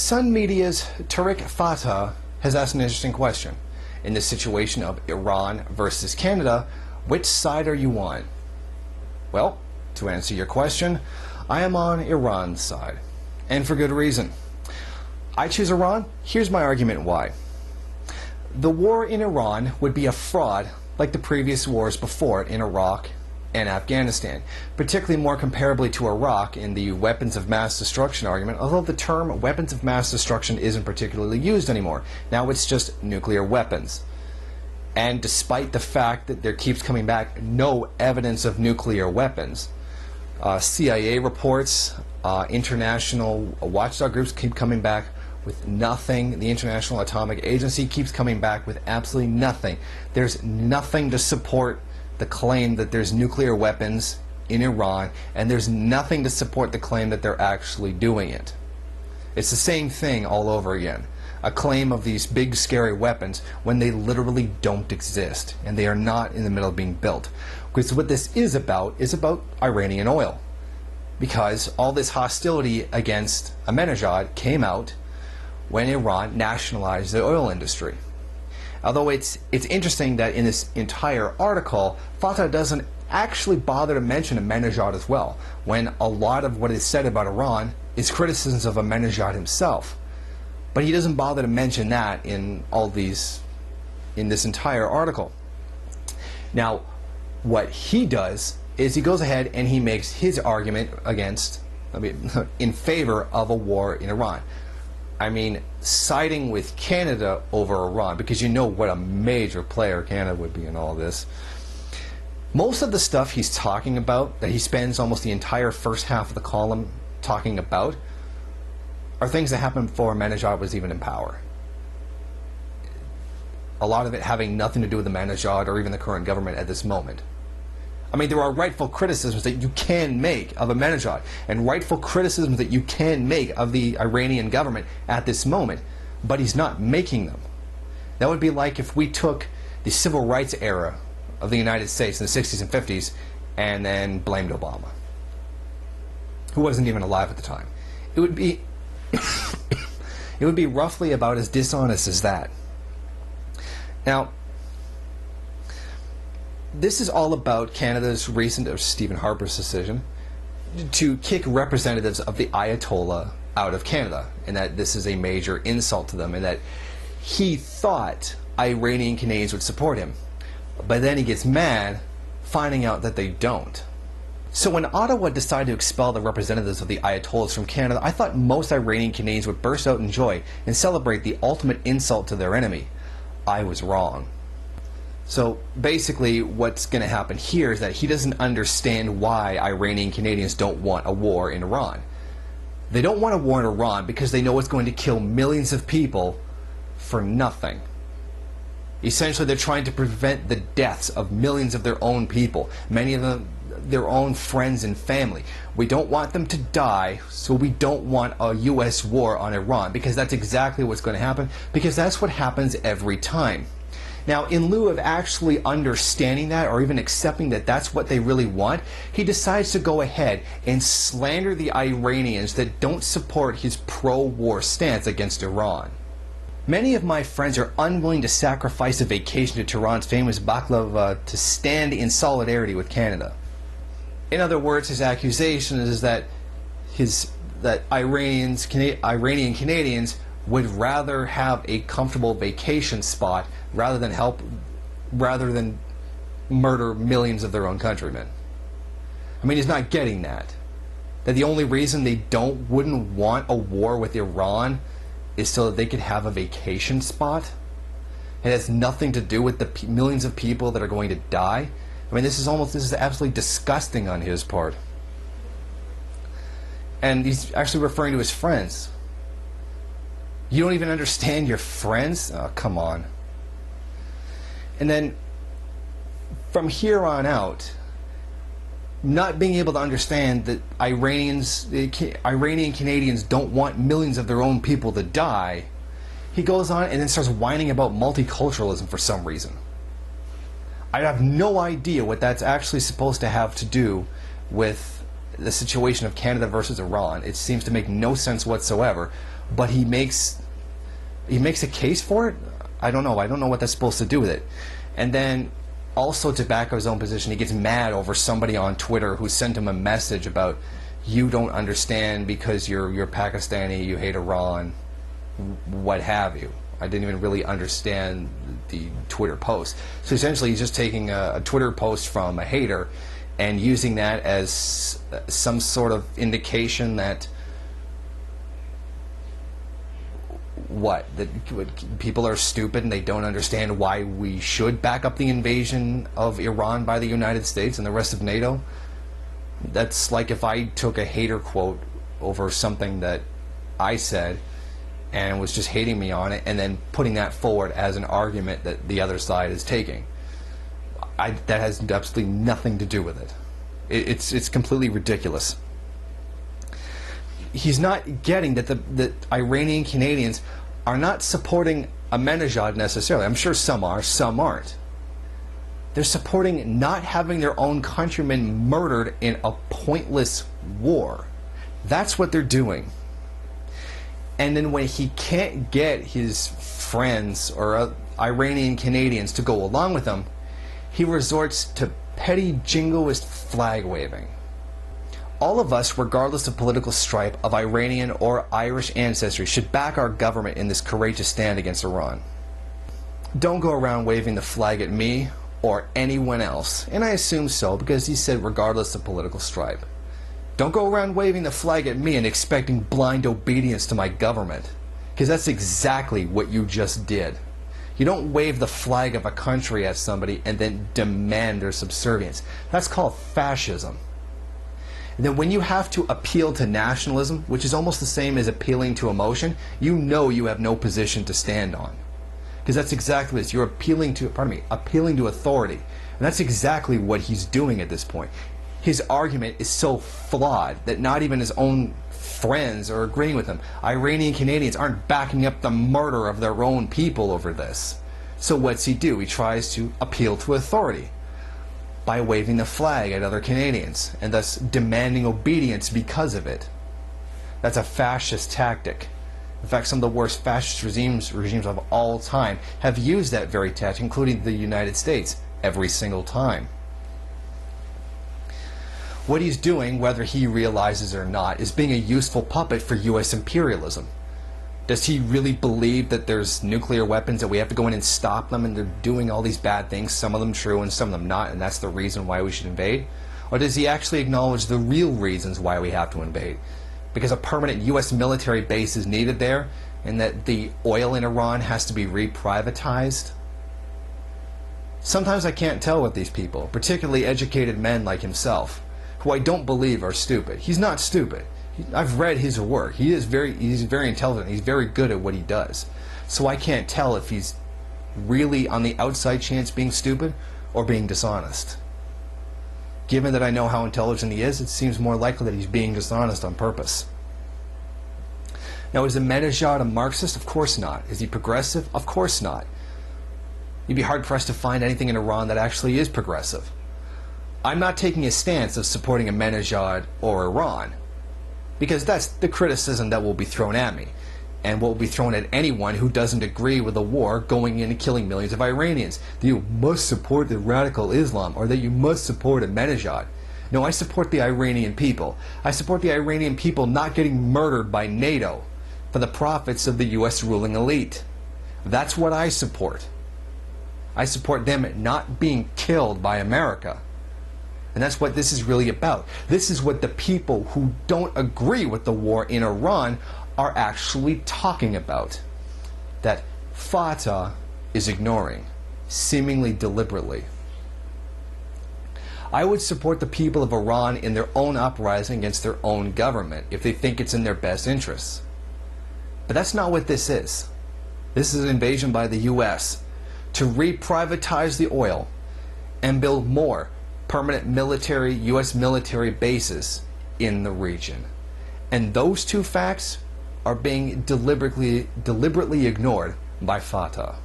Sun Media's Tariq Fatah has asked an interesting question. In the situation of Iran versus Canada, which side are you on? Well, to answer your question, I am on Iran's side, and for good reason. I choose Iran. Here's my argument why. The war in Iran would be a fraud like the previous wars before it in Iraq and Afghanistan, particularly more comparably to Iraq in the weapons of mass destruction argument, although the term weapons of mass destruction isn't particularly used anymore. Now it's just nuclear weapons. And despite the fact that there keeps coming back no evidence of nuclear weapons, CIA reports, international watchdog groups keep coming back with nothing. The International Atomic Agency keeps coming back with absolutely nothing. There's nothing to support the claim that there's nuclear weapons in Iran, and there's nothing to support the claim that they're actually doing it. It's the same thing all over again. A claim of these big scary weapons when they literally don't exist, and they are not in the middle of being built. Because what this is about Iranian oil. Because all this hostility against Ahmadinejad came out when Iran nationalized the oil industry. Although it's interesting that in this entire article, Fatah doesn't actually bother to mention Ahmadinejad as well, when a lot of what is said about Iran is criticisms of Ahmadinejad himself. But he doesn't bother to mention that in this entire article. Now, what he does is he goes ahead and he makes his argument in favor of a war in Iran. I mean, siding with Canada over Iran, because you know what a major player Canada would be in all this. Most of the stuff he's talking about, that he spends almost the entire first half of the column talking about, are things that happened before Ahmadinejad was even in power. A lot of it having nothing to do with Ahmadinejad or even the current government at this moment. I mean, there are rightful criticisms that you can make of Ahmadinejad, and rightful criticisms that you can make of the Iranian government at this moment, but he's not making them. That would be like if we took the civil rights era of the United States in the 60s and 50s and then blamed Obama, who wasn't even alive at the time. It would be it would be roughly about as dishonest as that. Now, this is all about Canada's recent, or Stephen Harper's decision, to kick representatives of the Ayatollah out of Canada, and that this is a major insult to them, and that he thought Iranian Canadians would support him. But then he gets mad finding out that they don't. So when Ottawa decided to expel the representatives of the Ayatollahs from Canada, I thought most Iranian Canadians would burst out in joy and celebrate the ultimate insult to their enemy. I was wrong. So basically what's going to happen here is that he doesn't understand why Iranian Canadians don't want a war in Iran. They don't want a war in Iran because they know it's going to kill millions of people for nothing. Essentially, they're trying to prevent the deaths of millions of their own people, many of them their own friends and family. We don't want them to die, so we don't want a U.S. war on Iran, because that's exactly what's going to happen, because that's what happens every time. Now, in lieu of actually understanding that, or even accepting that that's what they really want, he decides to go ahead and slander the Iranians that don't support his pro-war stance against Iran. Many of my friends are unwilling to sacrifice a vacation to Tehran's famous baklava to stand in solidarity with Canada. In other words, his accusation is that Iranian Canadians would rather have a comfortable vacation spot rather than murder millions of their own countrymen. I mean, he's not getting that. That the only reason they wouldn't want a war with Iran is so that they could have a vacation spot. It has nothing to do with the millions of people that are going to die. I mean, this is absolutely disgusting on his part. And he's actually referring to his friends. You don't even understand your friends? Oh, come on. And then, from here on out, not being able to understand that Iranian Canadians don't want millions of their own people to die, he goes on and then starts whining about multiculturalism for some reason. I have no idea what that's actually supposed to have to do with the situation of Canada versus Iran. It seems to make no sense whatsoever. but he makes a case for it. I don't know what that's supposed to do with it. And then also, to back up his own position, he gets mad over somebody on Twitter who sent him a message about, you don't understand because you're Pakistani, you hate Iran, what have you. I didn't even really understand the Twitter post. So essentially he's just taking a Twitter post from a hater and using that as some sort of indication that that people are stupid and they don't understand why we should back up the invasion of Iran by the United States and the rest of NATO. That's like if I took a hater quote over something that I said and was just hating me on it, and then putting that forward as an argument that the other side is taking. That has absolutely nothing to do with it. It's completely ridiculous. He's not getting that the Iranian Canadians are not supporting Ahmadinejad necessarily. I'm sure some are, some aren't. They're supporting not having their own countrymen murdered in a pointless war. That's what they're doing. And then when he can't get his friends or Iranian Canadians to go along with him, he resorts to petty jingoist flag waving. All of us, regardless of political stripe, of Iranian or Irish ancestry, should back our government in this courageous stand against Iran. Don't go around waving the flag at me or anyone else, and I assume so because he said regardless of political stripe. Don't go around waving the flag at me and expecting blind obedience to my government, because that's exactly what you just did. You don't wave the flag of a country at somebody and then demand their subservience. That's called fascism. And then when you have to appeal to nationalism, which is almost the same as appealing to emotion, you know you have no position to stand on. Because that's exactly this. You're appealing to authority. And that's exactly what he's doing at this point. His argument is so flawed that not even his own friends are agreeing with him. Iranian Canadians aren't backing up the murder of their own people over this. So what's he do? He tries to appeal to authority by waving the flag at other Canadians and thus demanding obedience because of it. That's a fascist tactic. In fact, some of the worst fascist regimes of all time have used that very tactic, including the United States, every single time. What he's doing, whether he realizes it or not, is being a useful puppet for U.S. imperialism. Does he really believe that there's nuclear weapons, that we have to go in and stop them, and they're doing all these bad things, some of them true and some of them not, and that's the reason why we should invade? Or does he actually acknowledge the real reasons why we have to invade? Because a permanent U.S. military base is needed there, and that the oil in Iran has to be reprivatized? Sometimes I can't tell with these people, particularly educated men like himself, who I don't believe are stupid. He's not stupid. I've read his work. He's very intelligent. He's very good at what he does. So I can't tell if he's really on the outside chance being stupid or being dishonest. Given that I know how intelligent he is, it seems more likely that he's being dishonest on purpose. Now, is Ahmadinejad a Marxist? Of course not. Is he progressive? Of course not. You'd be hard-pressed to find anything in Iran that actually is progressive. I'm not taking a stance of supporting Ahmadinejad or Iran, because that's the criticism that will be thrown at me, and will be thrown at anyone who doesn't agree with a war going in and killing millions of Iranians. That you must support the radical Islam, or that you must support Ahmadinejad. No, I support the Iranian people. I support the Iranian people not getting murdered by NATO for the profits of the U.S. ruling elite. That's what I support. I support them not being killed by America. And that's what this is really about. This is what the people who don't agree with the war in Iran are actually talking about. That Fatah is ignoring, seemingly deliberately. I would support the people of Iran in their own uprising against their own government if they think it's in their best interests. But that's not what this is. This is an invasion by the U.S. to reprivatize the oil and build more permanent military, U.S. military bases in the region. And those two facts are being deliberately ignored by Fatah.